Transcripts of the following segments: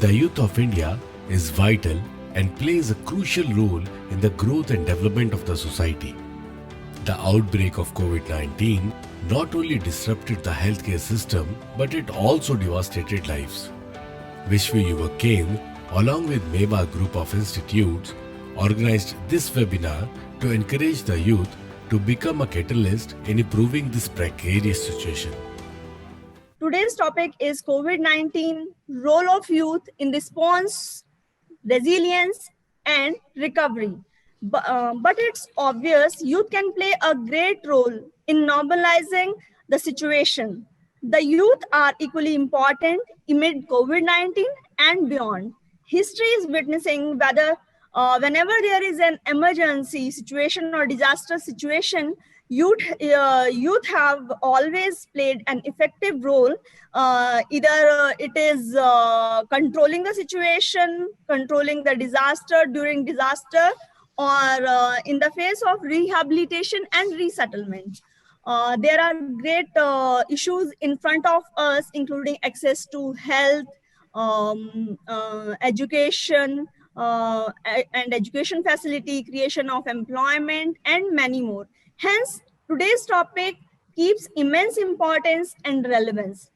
The youth of India is vital and plays a crucial role in the growth and development of the society. The outbreak of COVID-19 not only disrupted the healthcare system, but it also devastated lives. Vishwa Yuvak Kendra, along with Mewar Group of Institutes, organized this webinar to encourage the youth to become a catalyst in improving this precarious situation. Today's topic is COVID-19, role of youth in response, resilience, and recovery. But it's obvious youth can play a great role in normalizing the situation. The youth are equally important amid COVID-19 and beyond. History is witnessing whenever there is an emergency situation or disaster situation, youth have always played an effective role. Either it is controlling the situation, controlling the disaster during disaster, or in the face of rehabilitation and resettlement. There are great issues in front of us, including access to health, education, and education facility, creation of employment, and many more. Hence, today's topic keeps immense importance and relevance.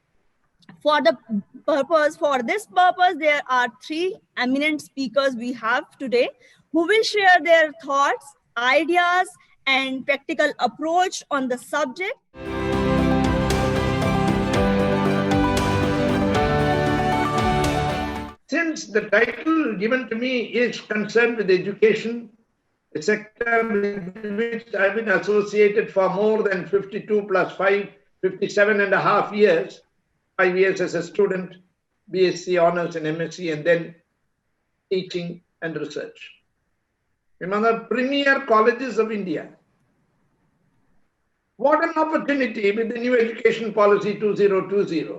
For this purpose, there are three eminent speakers we have today who will share their thoughts, ideas, and practical approach on the subject. Since the title given to me is concerned with education, a sector with which I've been associated for more than 52 plus 5, 57 and a half years, 5 years as a student, BSc honors and MSc, and then teaching and research in one of the premier colleges of India. What an opportunity with the new education policy 2020.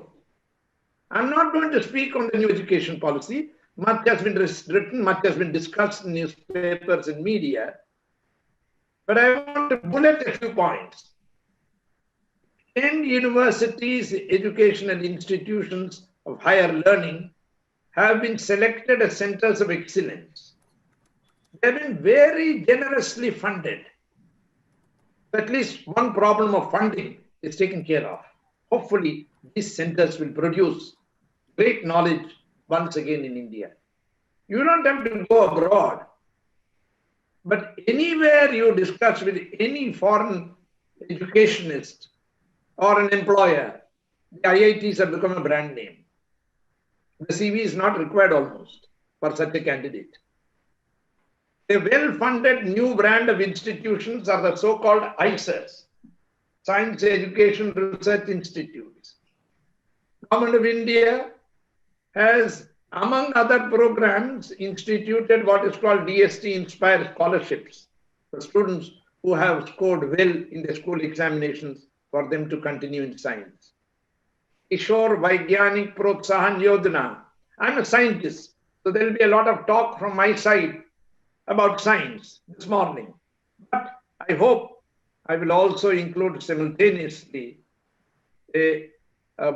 I'm not going to speak on the new education policy. Much has been written, much has been discussed in newspapers and media. But I want to bullet a few points. 10 universities, educational institutions of higher learning have been selected as centers of excellence. They have been very generously funded. At least one problem of funding is taken care of. Hopefully, these centers will produce great knowledge once again in India. You don't have to go abroad, but anywhere you discuss with any foreign educationist or an employer, the IITs have become a brand name. The CV is not required almost for such a candidate. A well-funded new brand of institutions are the so-called ICERs, Science Education Research Institutes. Government of India has, among other programs, instituted what is called DST Inspire Scholarships for students who have scored well in the school examinations for them to continue in science. Kishore Vaigyanik Protsahan Yojana. I'm a scientist, so there will be a lot of talk from my side about science this morning. But I hope I will also include simultaneously a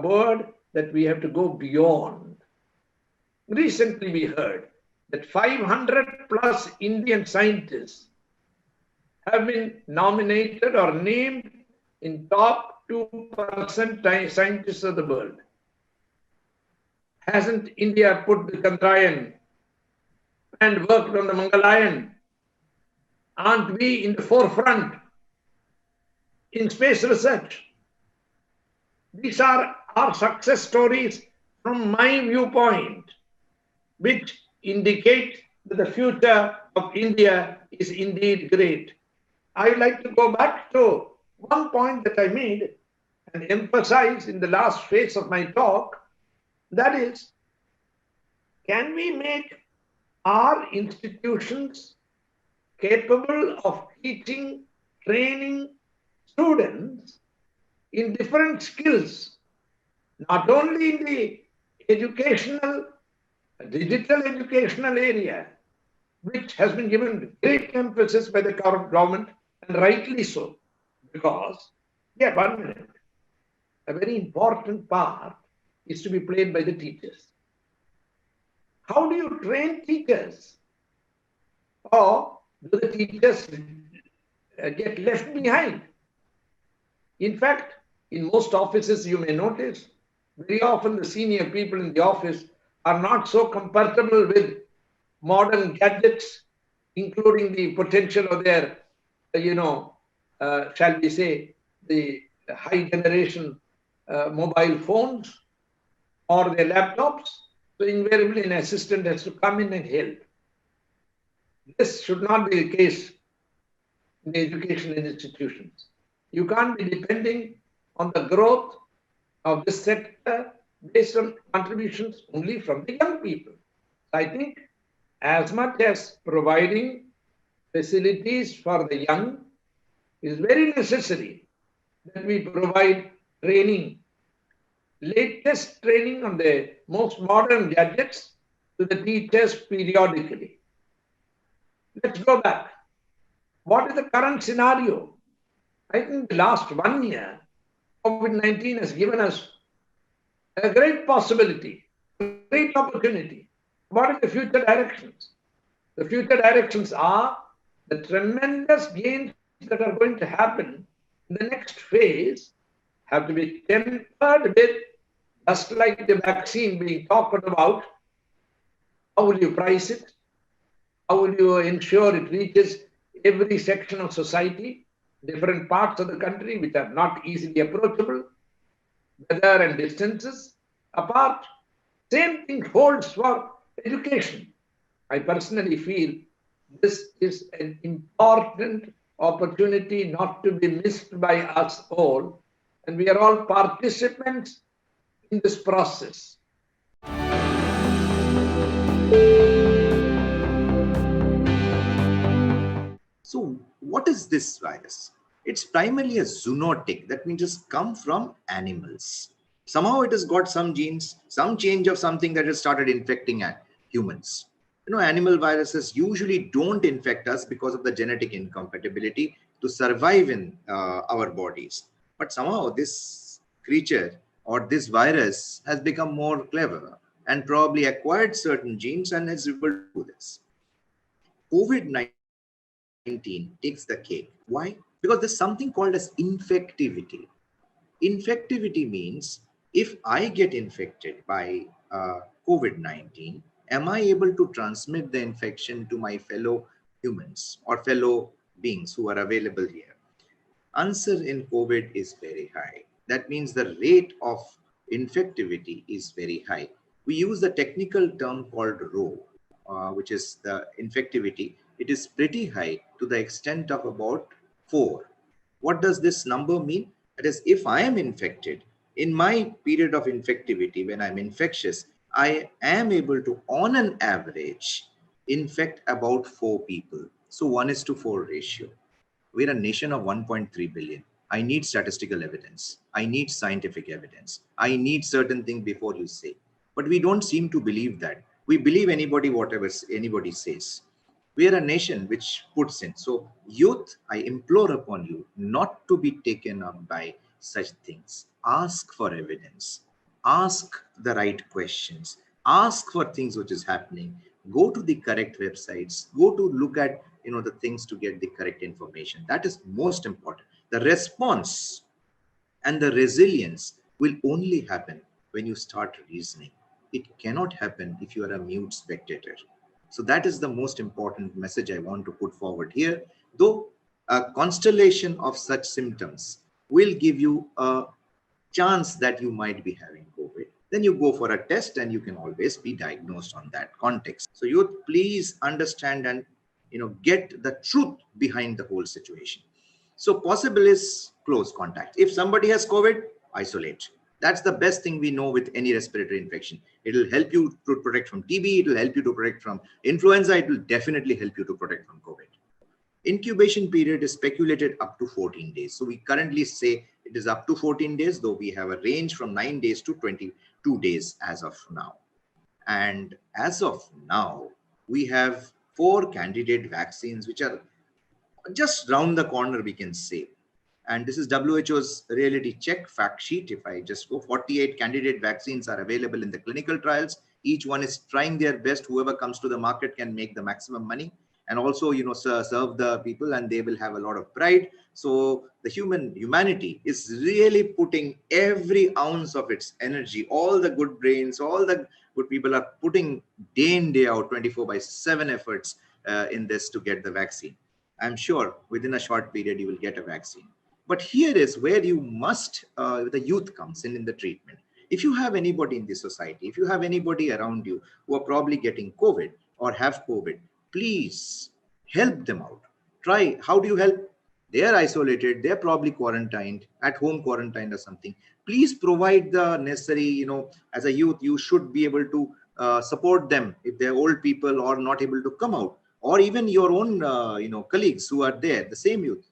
word that we have to go beyond. Recently we heard that 500 plus Indian scientists have been nominated or named in top 2% scientists of the world. Hasn't India put the Chandrayaan and worked on the Mangalayan? Aren't we in the forefront in space research? These are our success stories from my viewpoint, which indicate that the future of India is indeed great. I would like to go back to one point that I made and emphasize in the last phase of my talk. That is, can we make our institutions capable of teaching, training students in different skills, not only in the educational, digital educational area, which has been given great emphasis by the current government, and rightly so, because, yeah, 1 minute, a very important part is to be played by the teachers. How do you train teachers? Or do the teachers get left behind? In fact, in most offices, you may notice, very often the senior people in the office are not so comfortable with modern gadgets, including the potential of their, shall we say, the high generation mobile phones or their laptops. So invariably an assistant has to come in and help. This should not be the case in the educational institutions. You can't be depending on the growth of this sector based on contributions only from the young people. I think as much as providing facilities for the young is very necessary that we provide training, latest training on the most modern gadgets to the teachers periodically. Let's go back. What is the current scenario? I think the last 1 year, COVID-19 has given us a great possibility, a great opportunity. What are the future directions? The future directions are the tremendous gains that are going to happen in the next phase have to be tempered with, just like the vaccine being talked about, how will you price it? How will you ensure it reaches every section of society, different parts of the country which are not easily approachable, weather and distances apart? Same thing holds for education. I personally feel this is an important opportunity not to be missed by us all, and we are all participants in this process. So what is this virus? It's primarily a zoonotic. That means it's come from animals. Somehow it has got some genes, some change of something that has started infecting humans. Animal viruses usually don't infect us because of the genetic incompatibility to survive in our bodies. But somehow this creature or this virus has become more clever and probably acquired certain genes and is able to do this. COVID-19 takes the cake. Why? Because there's something called as infectivity. Infectivity means if I get infected by COVID-19, am I able to transmit the infection to my fellow humans or fellow beings who are available here? Answer in COVID is very high. That means the rate of infectivity is very high. We use the technical term called rho, which is the infectivity. It is pretty high to the extent of about 4. What does this number mean? That is, if I am infected, in my period of infectivity, when I'm infectious, I am able to, on an average, infect about 4 people. So 1:4 ratio. We're a nation of 1.3 billion. I need statistical evidence. I need scientific evidence. I need certain things before you say. But we don't seem to believe that. We believe whatever anybody says. We are a nation which puts in. So youth, I implore upon you not to be taken up by such things. Ask for evidence. Ask the right questions. Ask for things which is happening. Go to the correct websites. Go to look at the things to get the correct information. That is most important. The response and the resilience will only happen when you start reasoning. It cannot happen if you are a mute spectator. So that is the most important message I want to put forward here. Though a constellation of such symptoms will give you a chance that you might be having COVID, then you go for a test and you can always be diagnosed on that context. So youth, please understand and get the truth behind the whole situation. So possible is close contact. If somebody has COVID, isolate. That's the best thing we know with any respiratory infection. It will help you to protect from TB. It will help you to protect from influenza. It will definitely help you to protect from COVID. Incubation period is speculated up to 14 days. So we currently say it is up to 14 days, though we have a range from 9 days to 22 days as of now. And as of now, we have 4 candidate vaccines, which are just round the corner, we can say. And this is WHO's reality check fact sheet. If I just go, 48 candidate vaccines are available in the clinical trials. Each one is trying their best. Whoever comes to the market can make the maximum money, and also, serve the people, and they will have a lot of pride. So the humanity is really putting every ounce of its energy. All the good brains, all the good people are putting day in, day out, 24/7 efforts in this to get the vaccine. I'm sure within a short period you will get a vaccine. But here is where you must, the youth comes in the treatment. If you have anybody in the society, if you have anybody around you who are probably getting COVID or have COVID, please help them out. Try. How do you help? They are isolated. They're probably quarantined, at home quarantined or something. Please provide the necessary, as a youth, you should be able to support them if they're old people or not able to come out, or even your own, colleagues who are there, the same youth.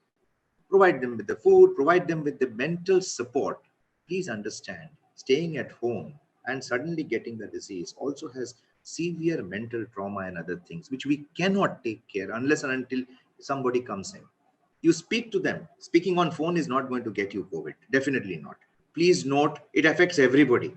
Provide them with the food, provide them with the mental support. Please understand, staying at home and suddenly getting the disease also has severe mental trauma and other things, which we cannot take care unless and until somebody comes in. You speak to them. Speaking on phone is not going to get you COVID. Definitely not. Please note, it affects everybody.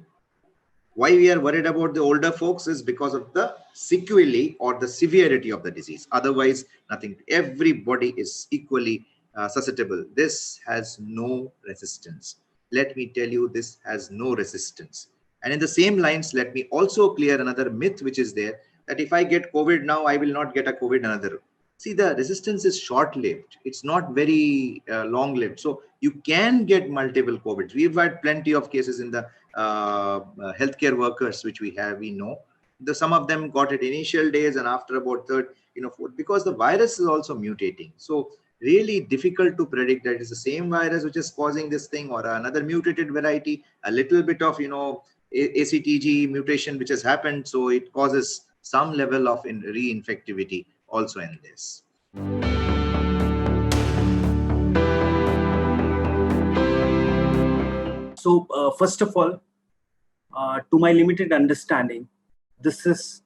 Why we are worried about the older folks is because of the sequelae or the severity of the disease. Otherwise, nothing. Everybody is equally susceptible. This has no resistance. Let me tell you, this has no resistance. And in the same lines, let me also clear another myth which is there, that if I get COVID now, I will not get a COVID another. See, the resistance is short-lived. It's not very long-lived. So you can get multiple COVIDs. We've had plenty of cases in the healthcare workers, which we know. Some of them got it initial days, and after about third, because the virus is also mutating. So really difficult to predict that it's the same virus which is causing this thing or another mutated variety, a little bit of, ACTG mutation which has happened. So it causes some level of reinfectivity also in this. So first of all, to my limited understanding, this is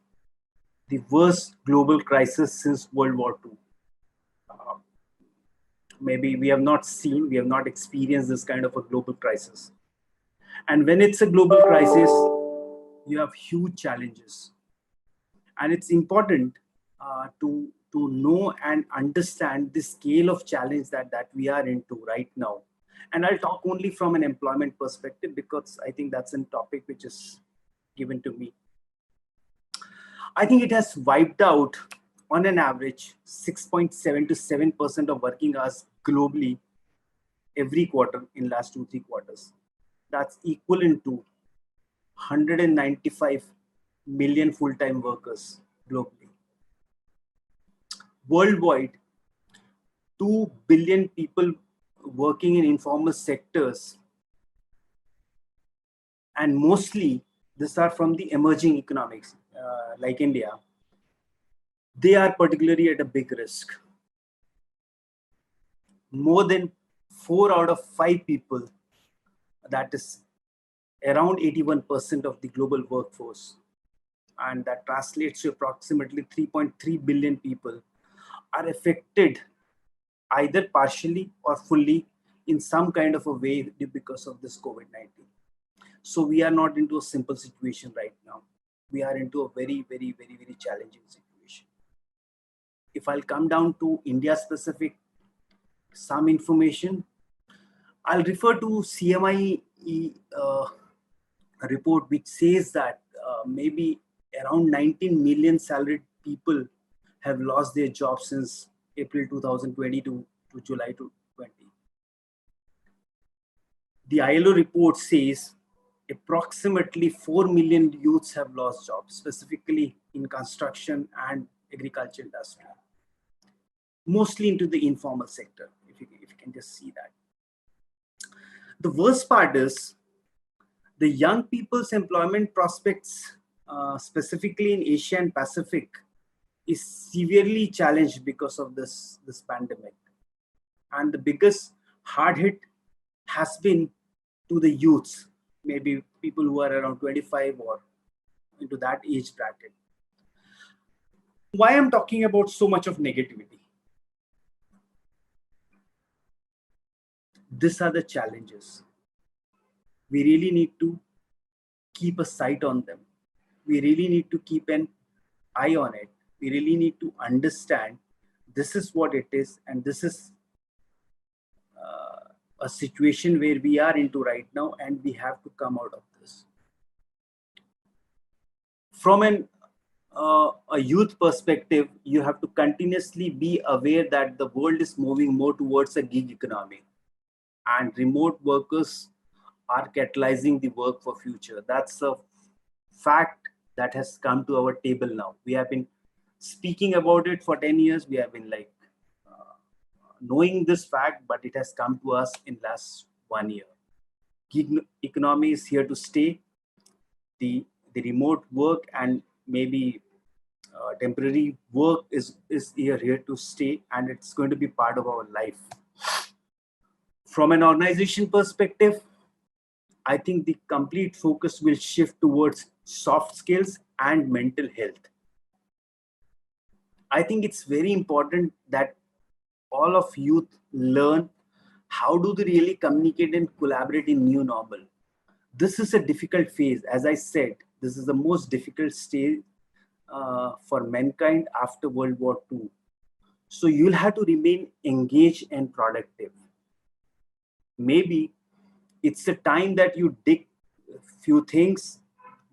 the worst global crisis since World War II. Maybe we have not experienced this kind of a global crisis. And when it's a global crisis, you have huge challenges. And it's important to know and understand the scale of challenge that we are into right now. And I'll talk only from an employment perspective, because I think that's a topic which is given to me. I think it has wiped out, on an average, 6.7 to 7% of working hours globally every quarter in last 2-3 quarters. That's equivalent to 195 million full-time workers globally. Worldwide, 2 billion people working in informal sectors, and mostly these are from the emerging economies like India. They are particularly at a big risk. More than 4 out of 5 people, that is around 81% of the global workforce, and that translates to approximately 3.3 billion people, are affected either partially or fully in some kind of a way because of this COVID-19. So we are not into a simple situation right now. We are into a very, very, very, very challenging situation. If I'll come down to India specific, some information, I'll refer to CMI report, which says that maybe around 19 million salaried people have lost their jobs since April 2020 to July 2020. The ILO report says approximately 4 million youths have lost jobs, specifically in construction and agriculture industry, mostly into the informal sector, if you can just see that. The worst part is the young people's employment prospects, specifically in Asia and Pacific, is severely challenged because of this pandemic. And the biggest hard hit has been to the youths, maybe people who are around 25 or into that age bracket. Why I'm talking about so much of negativity? These are the challenges. We really need to keep a sight on them. we really need to keep an eye on it. We really need to understand this is what it is, and this is a situation where we are into right now, and we have to come out of this. From a youth perspective, you have to continuously be aware that the world is moving more towards a gig economy, and remote workers are catalyzing the work for future. That's a fact that has come to our table now. We have been speaking about it for 10 years. We have been knowing this fact, but it has come to us in last 1 year. Gig economy is here to stay. The remote work and maybe temporary work is here to stay, and it's going to be part of our life. From an organization perspective, I think the complete focus will shift towards soft skills and mental health. I think it's very important that all of youth learn how do they really communicate and collaborate in new normal. This is a difficult phase. As I said, this is the most difficult stage for mankind after World War II. So you'll have to remain engaged and productive. Maybe it's a time that you dig a few things,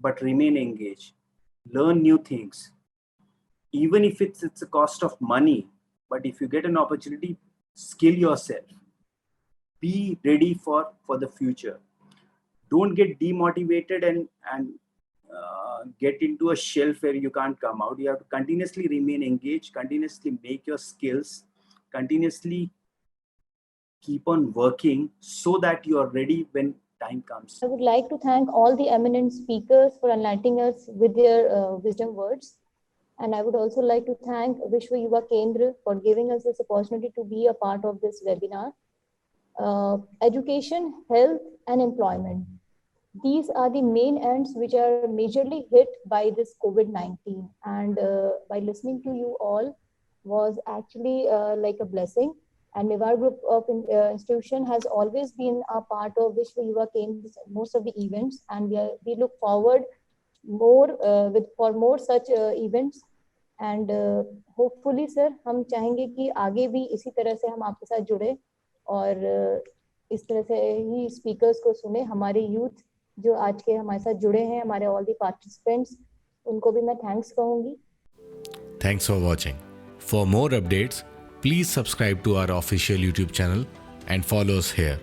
but remain engaged. Learn new things. Even if it's a cost of money, but if you get an opportunity, skill yourself. Be ready for the future. Don't get demotivated and get into a shelf where you can't come out. You have to continuously remain engaged, continuously make your skills, continuously keep on working so that you are ready when time comes. I would like to thank all the eminent speakers for enlightening us with their wisdom words. And I would also like to thank Vishwa Yuvak Kendra for giving us this opportunity to be a part of this webinar. Education, health, and employment. These are the main ends which are majorly hit by this COVID-19. And by listening to you all was actually like a blessing. And Mewar Group of Institution has always been a part of Vishwa Yuvak Kendra's most of the events. And we look forward for more such events. And hopefully sir, हम चाहेंगे कि आगे भी इसी तरह से हम आपके साथ जुड़े और इस तरह से ही स्पीकर्स को सुने. हमारे यूथ जो आज के हमारे साथ जुड़े हैं, हमारे ऑल द पार्टिसिपेंट्स, उनको भी मैं थैंक्स कहूंगी. Thanks for watching. For more updates, please subscribe to our official YouTube channel and follow us here.